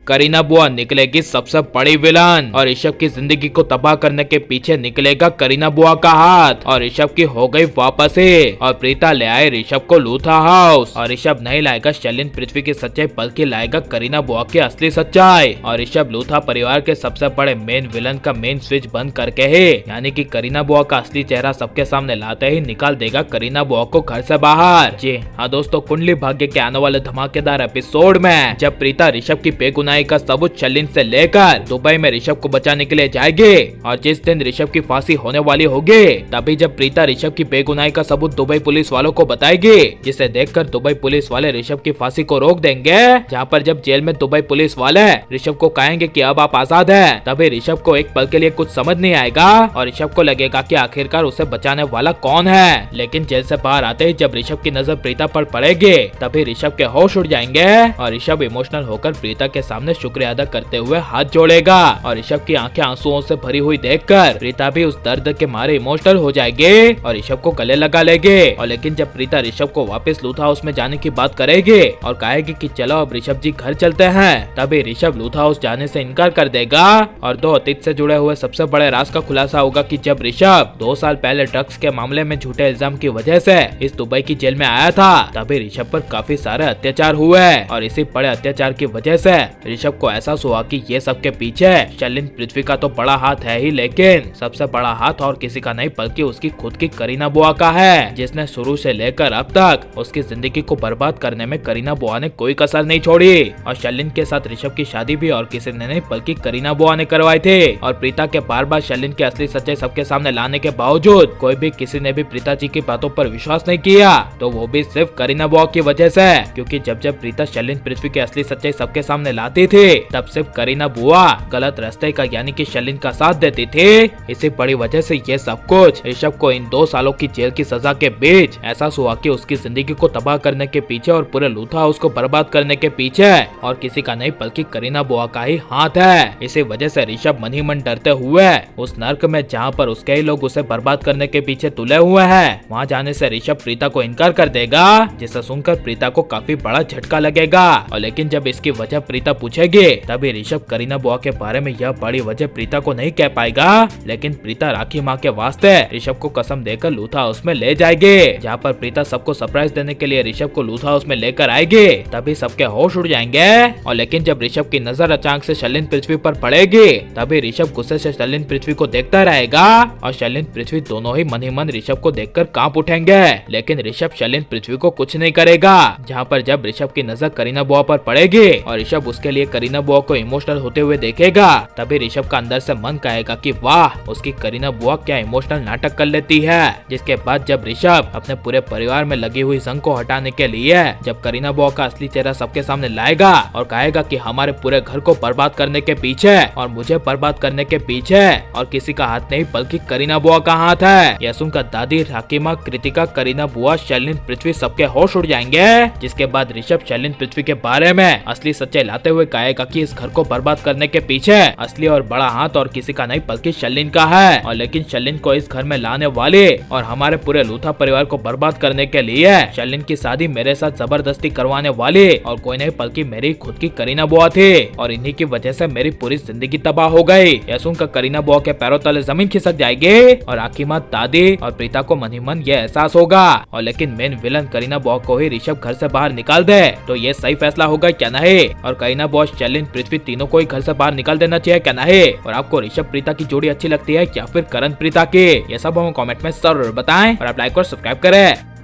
करीना बुआ निकलेगी सबसे बड़ी विलन और ऋषभ की जिंदगी को तबाह करने के पीछे निकलेगा करीना बुआ का हाथ और ऋषभ की हो गई वापसी और प्रीता ले आए ऋषभ को लूथा हाउस और ऋषभ नहीं लाएगा शैलिन पृथ्वी की सच्चाई बल्कि लाएगा करीना बुआ की असली सच्चाई और ऋषभ लूथा परिवार के सबसे बड़े मेन विलन का मेन स्विच बंद करके ही यानी कि करीना बुआ का असली चेहरा सबके सामने लाते ही निकाल देगा करीना बुआ को घर से बाहर। जी हाँ दोस्तों, कुंडली भाग्य के आने वाले धमाकेदार एपिसोड में जब प्रीता ऋषभ की बेगुनाही का सबूत शैलिन से लेकर दुबई में ऋषभ को बचाने के लिए जाएगी और जिस दिन ऋषभ की फांसी होने वाली होगी तभी जब प्रीता ऋषभ की बेगुनाही का सबूत दुबई पुलिस वालों को बताएगी, जिसे देखकर दुबई पुलिस वाले ऋषभ की फांसी को रोक देंगे। जहाँ पर जब जेल में दुबई पुलिस वाले ऋषभ को कहेंगे कि अब आप आजाद हैं, तभी ऋषभ को एक पल के लिए कुछ समझ नहीं आएगा और ऋषभ को लगेगा कि आखिरकार उसे बचाने वाला कौन है। लेकिन जेल से बाहर आते ही जब ऋषभ की नजर प्रीता पर पड़ेगी तभी ऋषभ के होश उड़ जाएंगे और ऋषभ इमोशनल होकर प्रीता के सामने शुक्रिया अदा करते हुए हाथ जोड़ेगा और ऋषभ की आंखें आंसुओं से भरी हुई देखकर प्रीता भी उस दर्द के मारे इमोशनल हो जाएगी और ऋषभ को गले लगा लेगी। और लेकिन जब प्रीता ऋषभ को वापस लूथा हाउस में जाने की बात करेगी और कहेगी कि चलो अब ऋषभ जी घर चलते हैं, तभी ऋषभ लूथा हाउस जाने से इनकार कर देगा और दो अतीत से जुड़े हुए सबसे बड़े राज का खुलासा होगा कि जब ऋषभ 2 साल पहले ड्रग्स के मामले में झूठे इल्जाम की वजह से इस दुबई की जेल में आया था तभी ऋषभ पर काफी सारे अत्याचार हुए और इसी बड़े अत्याचार की वजह से ऋषभ को एहसास हुआ कि ये सब के पीछे शैलिन पृथ्वी का तो बड़ा हाथ है ही, लेकिन सबसे बड़ा हाथ और किसी का नहीं बल्कि उसकी खुद की करीना बुआ का है, जिसने शुरू से लेकर अब तक उसकी जिंदगी को बर्बाद करने में करीना बुआ ने कोई कसर नहीं छोड़ी। और शैलिन के साथ ऋषभ की शादी भी और किसी ने नहीं बल्कि करीना बुआ ने करवाई थी और प्रीता के बार बार शैलिन की असली सच्चाई सबके सामने लाने के बावजूद कोई भी किसी ने भी प्रीता जी की बातों पर विश्वास नहीं किया, तो वो भी सिर्फ करीना बुआ की वजह से, क्योंकि जब जब प्रीता शैलिन पृथ्वी की असली सच्चाई सबके सामने लाती थी तब सिर्फ करीना बुआ गलत रास्ते का यानी कि शैलिन का साथ देती थी। इसी बड़ी वजह से ये सब कुछ ऋषभ को इन 2 सालों की जेल की सजा के बीच एहसास हुआ कि उसकी जिंदगी को तबाह करने के पीछे और पूरे लूथा हाउस को बर्बाद करने के पीछे और किसी का नहीं बल्कि करीना बुआ का ही हाथ है। इसी वजह से ऋषभ मन ही मन डरते हुए उस नर्क में जहाँ पर उसके ही लोग उसे बर्बाद करने के पीछे तुले हुए हैं वहाँ जाने से ऋषभ प्रीता को इनकार कर देगा, जिसे सुनकर प्रीता को काफी बड़ा झटका लगेगा। और लेकिन जब इसकी वजह प्रीता पूछेगी तभी ऋषभ करीना बुआ के बारे में यह बड़ी वजह प्रीता को नहीं कह पाएगा, लेकिन प्रीता राखी माँ के वास्ते ऋषभ को कसम देकर लूथा हाउस में ले जाएगी, जहाँ पर प्रीता सबको सरप्राइज देने के लिए ऋषभ को लूथा हाउस में लेकर आएगी। तभी सबके होश उड़ जाएंगे और लेकिन जब ऋषभ की नजर अचानक से शैलिन पृथ्वी पर पड़ेगी तभी ऋषभ गुस्से से शैलिन पृथ्वी को देखता रहेगा और शैलिन पृथ्वी दोनों ही मन ही मन ऋषभ को देखकर कांप उठेंगे, लेकिन ऋषभ शैलिन पृथ्वी को कुछ नहीं करेगा। जहाँ पर जब ऋषभ की नजर करीना बुआ पर पड़ेगी और ऋषभ उसके लिए करीना बुआ को इमोशनल होते हुए देखेगा तभी ऋषभ का अंदर से मन कहेगा कि वाह, उसकी करीना बुआ क्या इमोशनल नाटक कर लेती है। जिसके बाद जब ऋषभ अपने पूरे परिवार में लगी हुई जंग को हटाने के लिए जब करीना बुआ का असली चेहरा सबके सामने लाएगा और कहेगा कि हमारे पूरे घर को बर्बाद करने के पीछे और मुझे बर्बाद करने के पीछे और किसी का हाथ नहीं बल्कि करीना बुआ का हाथ है, यह सुनकर दादी, राकीमा, कृतिका, करीना बुआ, शैलिन पृथ्वी सबके होश उड़ जाएंगे। जिसके बाद ऋषभ शैलिन पृथ्वी के बारे में असली सच्चाई लाते हुए कहेगा कि इस घर को बर्बाद करने के पीछे असली और बड़ा हाथ और किसी का नहीं बल्कि शैलिन का है और लेकिन शैलिन को इस घर में लाने वाले और हमारे पूरे लूथा परिवार को बर्बाद करने के लिए शैलिन की शादी मेरे साथ जबरदस्ती करवाने वाली और कोई नहीं बल्कि मेरी खुद की करीना बुआ थी और इन्हीं की वजह से मेरी पूरी जिंदगी तबाह हो गई। यह सुनकर करीना बुआ के पैरों तले जमीन खिसक जाएगी और आखिमा, दादी और प्रीता को मन ही मन ये एहसास होगा और लेकिन मेन विलन करीना बुआ को ही ऋषभ घर से बाहर निकाल दे तो ये सही फैसला होगा क्या नहीं, और करीना बुआ, शैलिन पृथ्वी तीनों को ही घर से बाहर निकाल देना चाहिए क्या नहीं, और आपको ऋषभ प्रीता की जोड़ी अच्छी लगती है या फिर करण प्रीता की, ये सब हमें कमेंट में जरूर बताएं और आप लाइक और सब्सक्राइब करें।